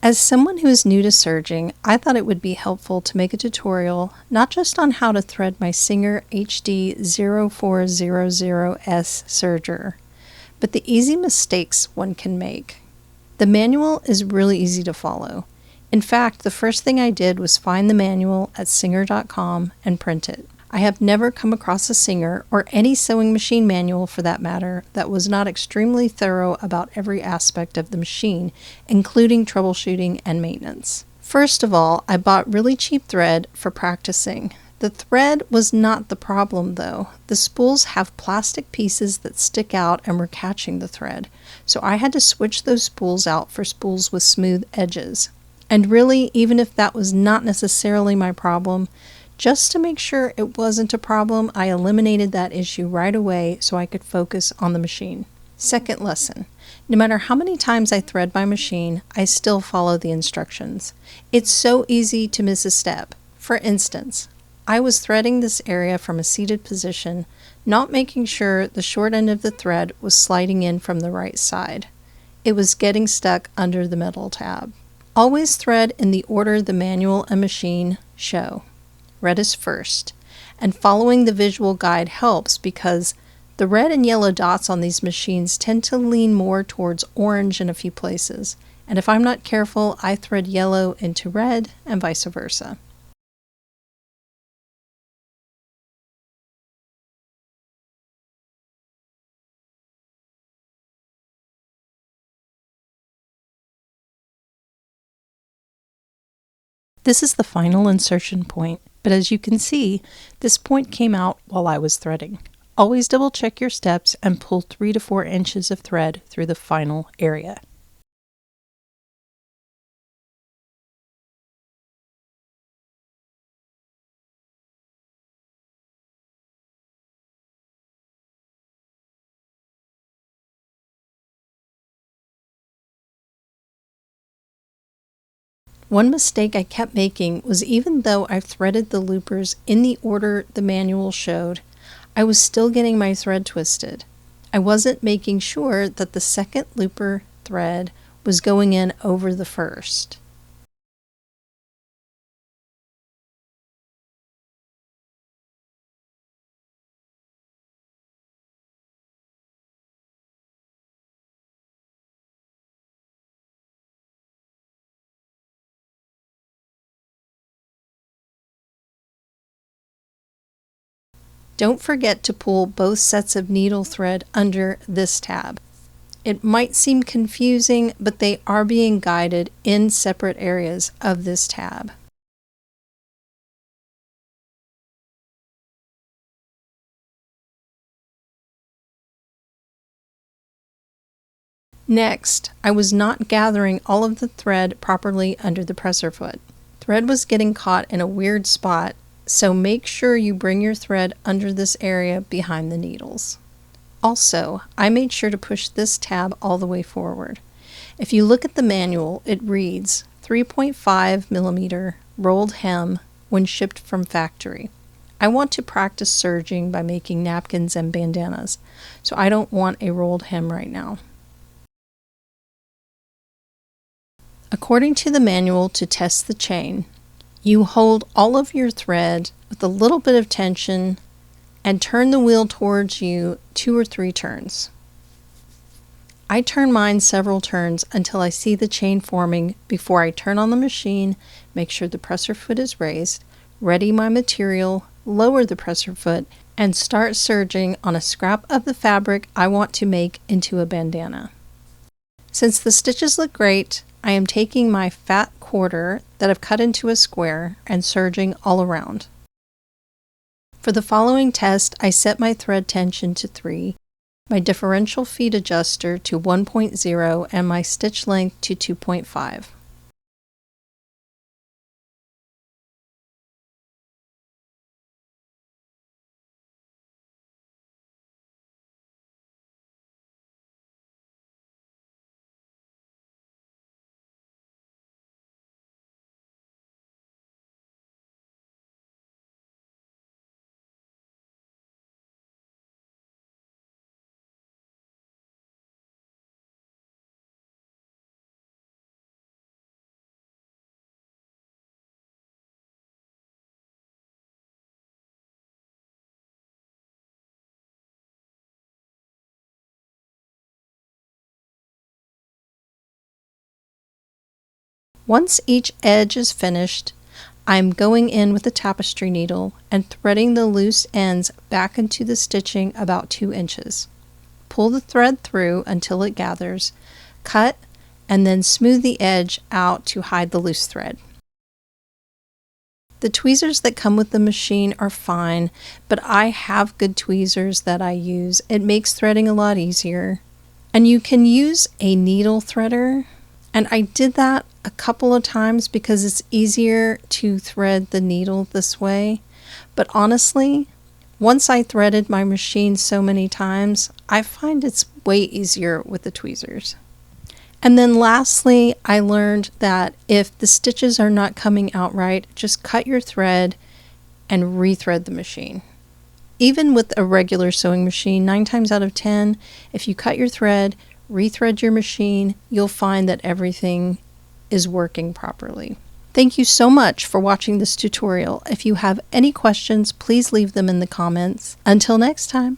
As someone who is new to serging, I thought it would be helpful to make a tutorial not just on how to thread my Singer HD 0400S Serger, but the easy mistakes one can make. The manual is really easy to follow. In fact, the first thing I did was find the manual at singer.com and print it. I have never come across a Singer, or any sewing machine manual for that matter, that was not extremely thorough about every aspect of the machine, including troubleshooting and maintenance. First of all, I bought really cheap thread for practicing. The thread was not the problem though. The spools have plastic pieces that stick out and were catching the thread, so I had to switch those spools out for spools with smooth edges. And really, even if that was not necessarily my problem, just to make sure it wasn't a problem, I eliminated that issue right away so I could focus on the machine. Second lesson. No matter how many times I thread my machine, I still follow the instructions. It's so easy to miss a step. For instance, I was threading this area from a seated position, not making sure the short end of the thread was sliding in from the right side. It was getting stuck under the metal tab. Always thread in the order the manual and machine show. Red is first, and following the visual guide helps because the red and yellow dots on these machines tend to lean more towards orange in a few places, and if I'm not careful, I thread yellow into red and vice versa. This is the final insertion point, but as you can see, this point came out while I was threading. Always double check your steps and pull 3 to 4 inches of thread through the final area. One mistake I kept making was even though I threaded the loopers in the order the manual showed, I was still getting my thread twisted. I wasn't making sure that the second looper thread was going in over the first. Don't forget to pull both sets of needle thread under this tab. It might seem confusing, but they are being guided in separate areas of this tab. Next, I was not gathering all of the thread properly under the presser foot. Thread was getting caught in a weird spot, so make sure you bring your thread under this area behind the needles. Also, I made sure to push this tab all the way forward. If you look at the manual, it reads 3.5mm rolled hem when shipped from factory. I want to practice serging by making napkins and bandanas, so I don't want a rolled hem right now. According to the manual, to test the chain, you hold all of your thread with a little bit of tension and turn the wheel towards you 2 or 3 turns. I turn mine several turns until I see the chain forming before I turn on the machine, make sure the presser foot is raised, ready my material, lower the presser foot, and start serging on a scrap of the fabric I want to make into a bandana. Since the stitches look great, I am taking my fat quarter that I've cut into a square and serging all around. For the following test, I set my thread tension to 3, my differential feed adjuster to 1.0, and my stitch length to 2.5. Once each edge is finished, I'm going in with a tapestry needle and threading the loose ends back into the stitching about 2 inches. Pull the thread through until it gathers, cut, and then smooth the edge out to hide the loose thread. The tweezers that come with the machine are fine, but I have good tweezers that I use. It makes threading a lot easier. And you can use a needle threader, and I did that a couple of times because it's easier to thread the needle this way. But honestly, once I threaded my machine so many times, I find it's way easier with the tweezers. And then lastly, I learned that if the stitches are not coming out right, just cut your thread and rethread the machine. Even with a regular sewing machine, 9 times out of 10, if you cut your thread, rethread your machine, you'll find that everything is working properly. Thank you so much for watching this tutorial. If you have any questions, please leave them in the comments. Until next time.